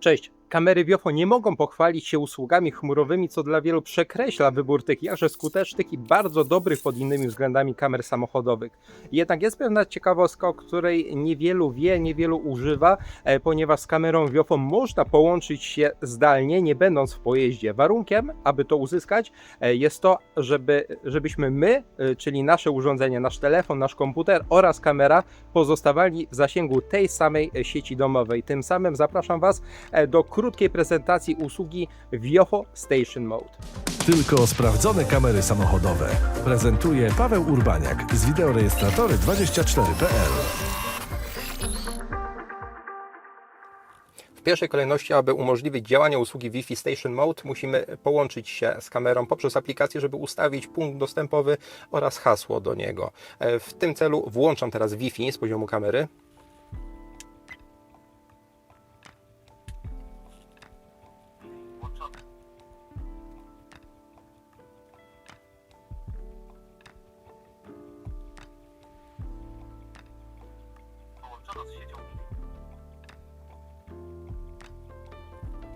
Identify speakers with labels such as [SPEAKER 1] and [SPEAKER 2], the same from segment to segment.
[SPEAKER 1] Cześć. Kamery WIOFO nie mogą pochwalić się usługami chmurowymi, co dla wielu przekreśla wybór tych jakże skutecznych i bardzo dobrych pod innymi względami kamer samochodowych. Jednak jest pewna ciekawostka, o której niewielu wie, niewielu używa, ponieważ z kamerą WIOFO można połączyć się zdalnie, nie będąc w pojeździe. Warunkiem, aby to uzyskać, jest to, żebyśmy my, czyli nasze urządzenie, nasz telefon, nasz komputer oraz kamera pozostawali w zasięgu tej samej sieci domowej. Tym samym zapraszam Was do krótkiej prezentacji usługi WIOFO Station Mode.
[SPEAKER 2] Tylko sprawdzone kamery samochodowe. Prezentuje Paweł Urbaniak z wideorejestratory24.pl.
[SPEAKER 1] W pierwszej kolejności, aby umożliwić działanie usługi Wi-Fi Station Mode, musimy połączyć się z kamerą poprzez aplikację, żeby ustawić punkt dostępowy oraz hasło do niego. W tym celu włączam teraz Wi-Fi z poziomu kamery.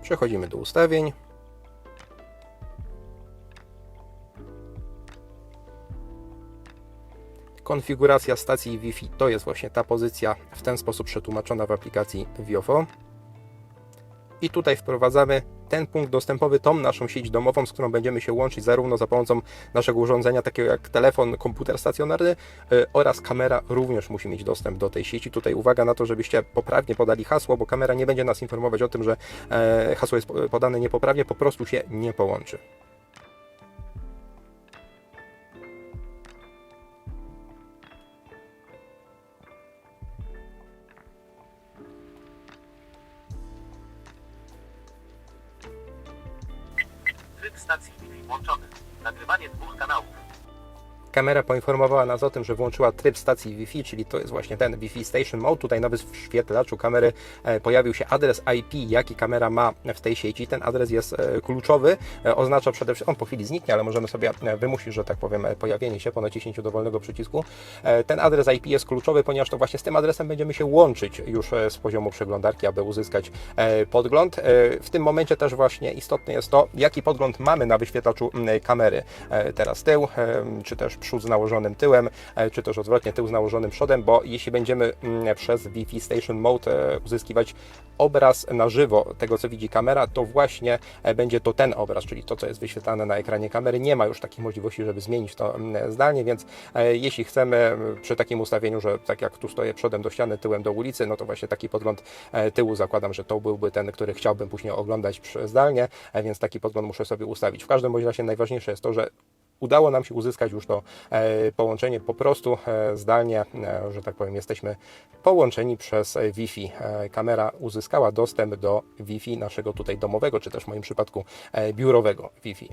[SPEAKER 1] Przechodzimy do ustawień. Konfiguracja stacji Wi-Fi to jest właśnie ta pozycja w ten sposób przetłumaczona w aplikacji WIOFO. I tutaj wprowadzamy ten punkt dostępowy, tą naszą sieć domową, z którą będziemy się łączyć zarówno za pomocą naszego urządzenia, takiego jak telefon, komputer stacjonarny oraz kamera również musi mieć dostęp do tej sieci. Tutaj uwaga na to, żebyście poprawnie podali hasło, bo kamera nie będzie nas informować o tym, że hasło jest podane niepoprawnie, po prostu się nie połączy.
[SPEAKER 3] Tryb stacji Wi-Fi włączony. Nagrywanie 2 kanałów.
[SPEAKER 1] Kamera poinformowała nas o tym, że włączyła tryb stacji Wi-Fi, czyli to jest właśnie ten Wi-Fi Station Mode. Tutaj na wyświetlaczu kamery pojawił się adres IP, jaki kamera ma w tej sieci. Ten adres jest kluczowy, oznacza przede wszystkim, on po chwili zniknie, ale możemy sobie wymusić, że tak powiem, pojawienie się po naciśnięciu dowolnego przycisku. Ten adres IP jest kluczowy, ponieważ to właśnie z tym adresem będziemy się łączyć już z poziomu przeglądarki, aby uzyskać podgląd. W tym momencie też właśnie istotne jest to, jaki podgląd mamy na wyświetlaczu kamery. Teraz tył, czy też przód z nałożonym tyłem, czy też odwrotnie tył z nałożonym przodem, bo jeśli będziemy przez Wi-Fi Station Mode uzyskiwać obraz na żywo tego, co widzi kamera, to właśnie będzie to ten obraz, czyli to, co jest wyświetlane na ekranie kamery. Nie ma już takich możliwości, żeby zmienić to zdalnie, więc jeśli chcemy przy takim ustawieniu, że tak jak tu stoję przodem do ściany, tyłem do ulicy, no to właśnie taki podgląd tyłu zakładam, że to byłby ten, który chciałbym później oglądać zdalnie, więc taki podgląd muszę sobie ustawić. W każdym bądź razie najważniejsze jest to, że udało nam się uzyskać już to połączenie po prostu zdalnie, że tak powiem, jesteśmy połączeni przez Wi-Fi. Kamera uzyskała dostęp do Wi-Fi naszego tutaj domowego, czy też w moim przypadku biurowego Wi-Fi.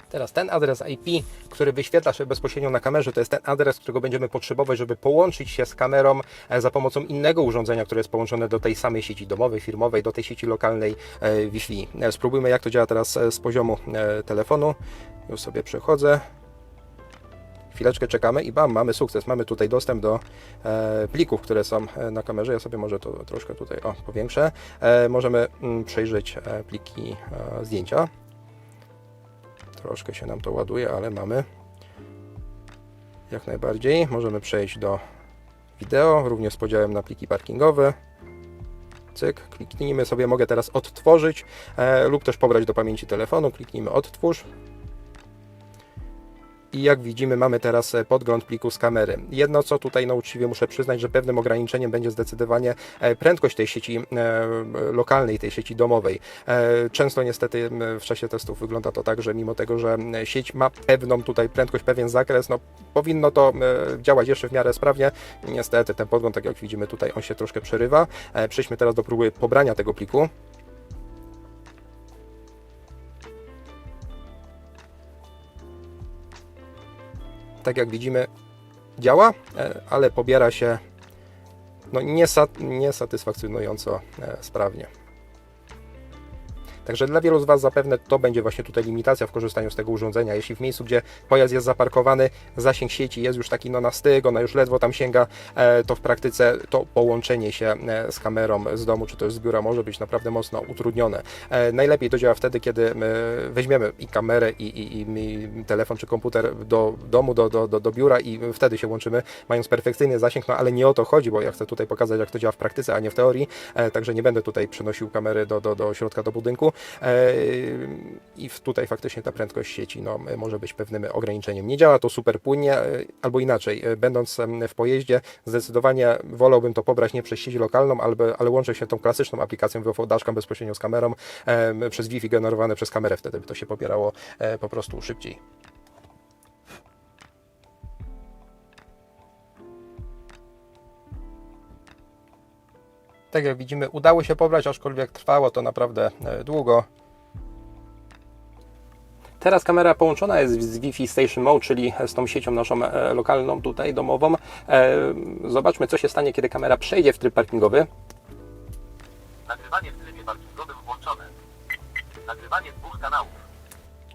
[SPEAKER 1] Teraz ten adres IP, który wyświetla się bezpośrednio na kamerze, to jest ten adres, którego będziemy potrzebować, żeby połączyć się z kamerą za pomocą innego urządzenia, które jest połączone do tej samej sieci domowej, firmowej, do tej sieci lokalnej Wi-Fi. Spróbujmy, jak to działa teraz z poziomu telefonu. Już sobie przechodzę. Chwileczkę czekamy i bam, mamy sukces. Mamy tutaj dostęp do plików, które są na kamerze. Ja sobie może to troszkę tutaj powiększę. Możemy przejrzeć pliki zdjęcia. Troszkę się nam to ładuje, ale mamy. Jak najbardziej. Możemy przejść do wideo, również z podziałem na pliki parkingowe. Cyk, kliknijmy sobie, mogę teraz odtworzyć lub też pobrać do pamięci telefonu. Kliknijmy odtwórz. I jak widzimy, mamy teraz podgląd pliku z kamery. Jedno, co tutaj uczciwie muszę przyznać, że pewnym ograniczeniem będzie zdecydowanie prędkość tej sieci lokalnej, tej sieci domowej. Często niestety w czasie testów wygląda to tak, że mimo tego, że sieć ma pewną tutaj prędkość, pewien zakres, no powinno to działać jeszcze w miarę sprawnie. Niestety ten podgląd, tak jak widzimy tutaj, on się troszkę przerywa. Przejdźmy teraz do próby pobrania tego pliku. Tak jak widzimy, działa, ale pobiera się niesatysfakcjonująco sprawnie. Także dla wielu z Was zapewne to będzie właśnie tutaj limitacja w korzystaniu z tego urządzenia. Jeśli w miejscu, gdzie pojazd jest zaparkowany, zasięg sieci jest już taki na styk, ona już ledwo tam sięga, to w praktyce to połączenie się z kamerą z domu czy też z biura może być naprawdę mocno utrudnione. Najlepiej to działa wtedy, kiedy weźmiemy i kamerę, i telefon czy komputer do domu, do biura i wtedy się łączymy, mając perfekcyjny zasięg, no ale nie o to chodzi, bo ja chcę tutaj pokazać, jak to działa w praktyce, a nie w teorii, także nie będę tutaj przenosił kamery do środka, do budynku i tutaj faktycznie ta prędkość sieci no, może być pewnym ograniczeniem. Nie działa to super płynnie, albo inaczej, będąc w pojeździe, zdecydowanie wolałbym to pobrać nie przez sieć lokalną, ale łączę się tą klasyczną aplikacją WiFi Dashcam bezpośrednio z kamerą przez Wi-Fi generowane przez kamerę, wtedy by to się pobierało po prostu szybciej. Tak jak widzimy, udało się pobrać, aczkolwiek trwało to naprawdę długo. Teraz kamera połączona jest z Wi-Fi Station Mode, czyli z tą siecią naszą lokalną tutaj, domową. Zobaczmy, co się stanie, kiedy kamera przejdzie w tryb parkingowy.
[SPEAKER 3] Nagrywanie w trybie parkingowym włączone. Nagrywanie 2 kanałów.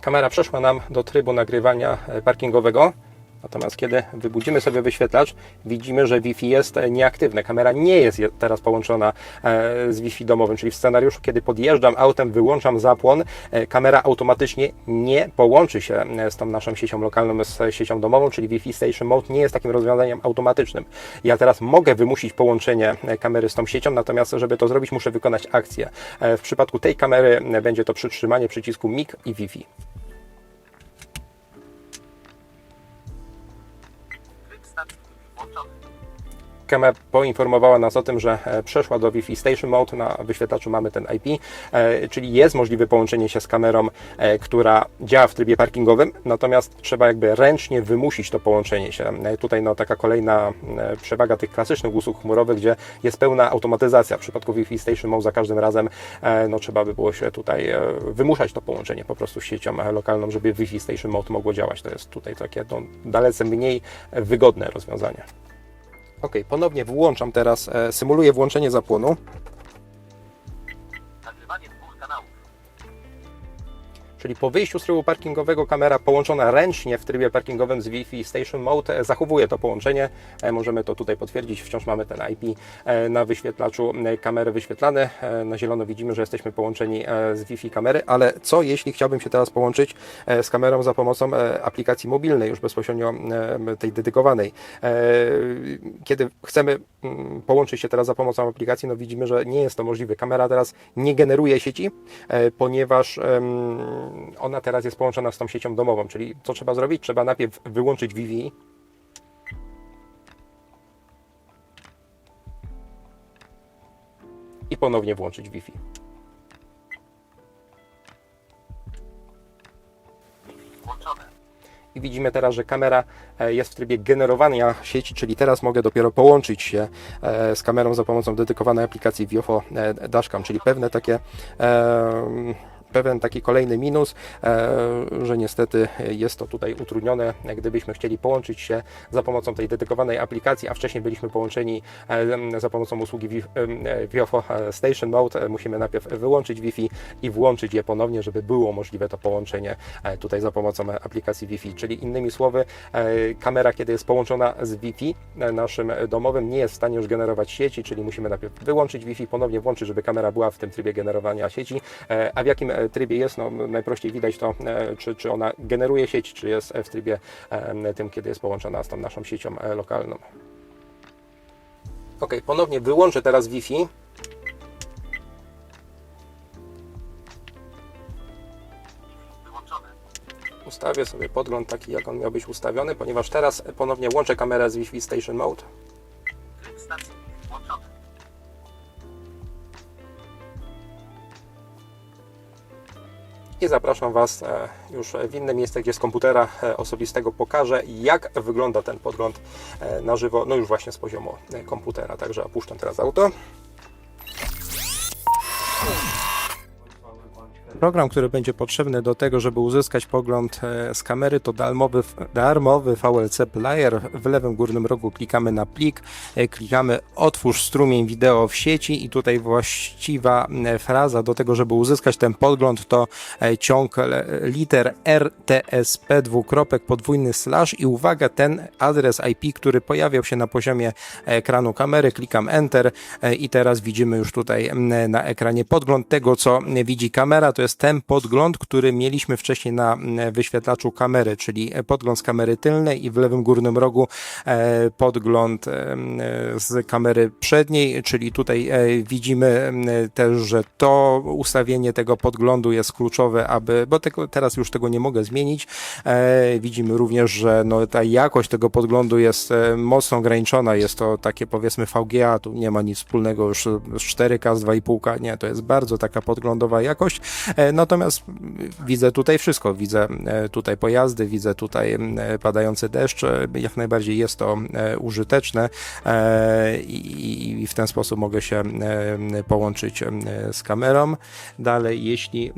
[SPEAKER 1] Kamera przeszła nam do trybu nagrywania parkingowego. Natomiast kiedy wybudzimy sobie wyświetlacz, widzimy, że Wi-Fi jest nieaktywne. Kamera nie jest teraz połączona z Wi-Fi domowym, czyli w scenariuszu, kiedy podjeżdżam autem, wyłączam zapłon, kamera automatycznie nie połączy się z tą naszą siecią lokalną, z siecią domową, czyli Wi-Fi Station Mode nie jest takim rozwiązaniem automatycznym. Ja teraz mogę wymusić połączenie kamery z tą siecią, natomiast żeby to zrobić, muszę wykonać akcję. W przypadku tej kamery będzie to przytrzymanie przycisku MIG i Wi-Fi. Kamera poinformowała nas o tym, że przeszła do Wi-Fi Station Mode, na wyświetlaczu mamy ten IP, czyli jest możliwe połączenie się z kamerą, która działa w trybie parkingowym, natomiast trzeba jakby ręcznie wymusić to połączenie się. Tutaj no, taka kolejna przewaga tych klasycznych usług chmurowych, gdzie jest pełna automatyzacja. W przypadku Wi-Fi Station Mode za każdym razem no, trzeba by było się tutaj wymuszać to połączenie po prostu z siecią lokalną, żeby Wi-Fi Station Mode mogło działać. To jest tutaj takie no, dalece mniej wygodne rozwiązanie. Ok, ponownie włączam teraz, symuluję włączenie zapłonu.
[SPEAKER 3] Nagrywanie 2 kanałów.
[SPEAKER 1] Czyli po wyjściu z trybu parkingowego kamera połączona ręcznie w trybie parkingowym z Wi-Fi Station Mode zachowuje to połączenie. Możemy to tutaj potwierdzić, wciąż mamy ten IP na wyświetlaczu kamery wyświetlane. Na zielono widzimy, że jesteśmy połączeni z Wi-Fi kamery, ale co jeśli chciałbym się teraz połączyć z kamerą za pomocą aplikacji mobilnej, już bezpośrednio tej dedykowanej. Kiedy chcemy połączyć się teraz za pomocą aplikacji, no widzimy, że nie jest to możliwe. Kamera teraz nie generuje sieci, ponieważ ona teraz jest połączona z tą siecią domową, czyli co trzeba zrobić? Trzeba najpierw wyłączyć Wi-Fi. I ponownie włączyć Wi-Fi.
[SPEAKER 3] Włączone.
[SPEAKER 1] I widzimy teraz, że kamera jest w trybie generowania sieci, czyli teraz mogę dopiero połączyć się z kamerą za pomocą dedykowanej aplikacji WiFi Dashcam, czyli pewien taki kolejny minus, że niestety jest to tutaj utrudnione. Gdybyśmy chcieli połączyć się za pomocą tej dedykowanej aplikacji, a wcześniej byliśmy połączeni za pomocą usługi WiFi Station Mode, musimy najpierw wyłączyć Wi-Fi i włączyć je ponownie, żeby było możliwe to połączenie tutaj za pomocą aplikacji Wi-Fi. Czyli innymi słowy, kamera, kiedy jest połączona z Wi-Fi naszym domowym, nie jest w stanie już generować sieci, czyli musimy najpierw wyłączyć Wi-Fi, ponownie włączyć, żeby kamera była w tym trybie generowania sieci. A w jakim trybie jest, no najprościej widać to, czy ona generuje sieć, czy jest w trybie tym, kiedy jest połączona z tą naszą siecią lokalną. Ok, ponownie wyłączę teraz Wi-Fi.
[SPEAKER 3] Wyłączone.
[SPEAKER 1] Ustawię sobie podgląd taki, jak on miał być ustawiony, ponieważ teraz ponownie łączę kamerę z Wi-Fi Station Mode.
[SPEAKER 3] Tryb stacji włączony.
[SPEAKER 1] I zapraszam Was już w inne miejsce, gdzie z komputera osobistego pokażę, jak wygląda ten podgląd na żywo, no już właśnie z poziomu komputera. Także opuszczam teraz auto. Program, który będzie potrzebny do tego, żeby uzyskać pogląd z kamery, to darmowy VLC Player. W lewym górnym rogu klikamy na plik, klikamy otwórz strumień wideo w sieci i tutaj właściwa fraza do tego, żeby uzyskać ten podgląd, to ciąg liter RTSP // i uwaga, ten adres IP, który pojawiał się na poziomie ekranu kamery, klikam Enter i teraz widzimy już tutaj na ekranie podgląd tego, co widzi kamera. To jest ten podgląd, który mieliśmy wcześniej na wyświetlaczu kamery, czyli podgląd z kamery tylnej i w lewym górnym rogu podgląd z kamery przedniej, czyli tutaj widzimy też, że to ustawienie tego podglądu jest kluczowe, bo teraz już tego nie mogę zmienić. Widzimy również, że no, ta jakość tego podglądu jest mocno ograniczona, jest to takie powiedzmy VGA, tu nie ma nic wspólnego już z 4K, z 2,5K, nie, to jest bardzo taka podglądowa jakość, natomiast widzę tutaj wszystko, widzę tutaj pojazdy, widzę tutaj padający deszcz, jak najbardziej jest to użyteczne i w ten sposób mogę się połączyć z kamerą. Dalej, jeśli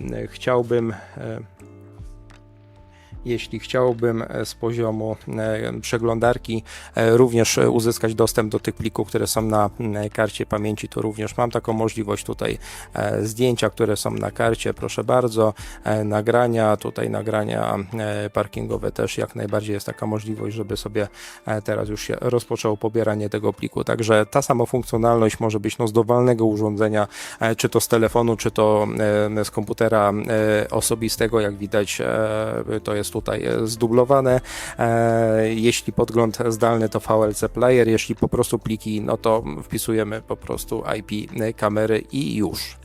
[SPEAKER 1] chciałbym z poziomu przeglądarki również uzyskać dostęp do tych plików, które są na karcie pamięci, to również mam taką możliwość. Tutaj zdjęcia, które są na karcie, proszę bardzo, nagrania, tutaj nagrania parkingowe też jak najbardziej jest taka możliwość, żeby sobie teraz już się rozpoczęło pobieranie tego pliku. Także ta sama funkcjonalność może być z dowolnego urządzenia, czy to z telefonu, czy to z komputera osobistego, jak widać to jest tutaj zdublowane. Jeśli podgląd zdalny, to VLC Player, jeśli po prostu pliki, no to wpisujemy po prostu IP kamery i już.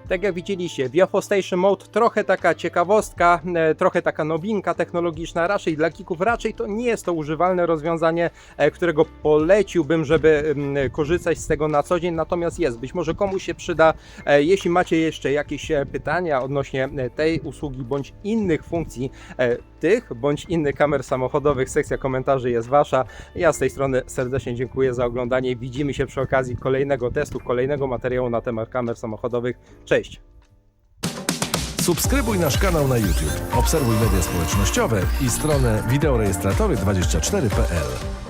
[SPEAKER 1] Tak jak widzieliście, VIOFO Station Mode trochę taka ciekawostka, trochę taka nowinka technologiczna, raczej dla geeków, raczej to nie jest to używalne rozwiązanie, którego poleciłbym, żeby korzystać z tego na co dzień, natomiast jest, być może komuś się przyda. Jeśli macie jeszcze jakieś pytania odnośnie tej usługi bądź innych funkcji tych bądź innych kamer samochodowych, sekcja komentarzy jest wasza. Ja z tej strony serdecznie dziękuję za oglądanie. Widzimy się przy okazji kolejnego testu, kolejnego materiału na temat kamer samochodowych. Cześć!
[SPEAKER 2] Subskrybuj nasz kanał na YouTube, obserwuj media społecznościowe i stronę wideorejestratory24.pl.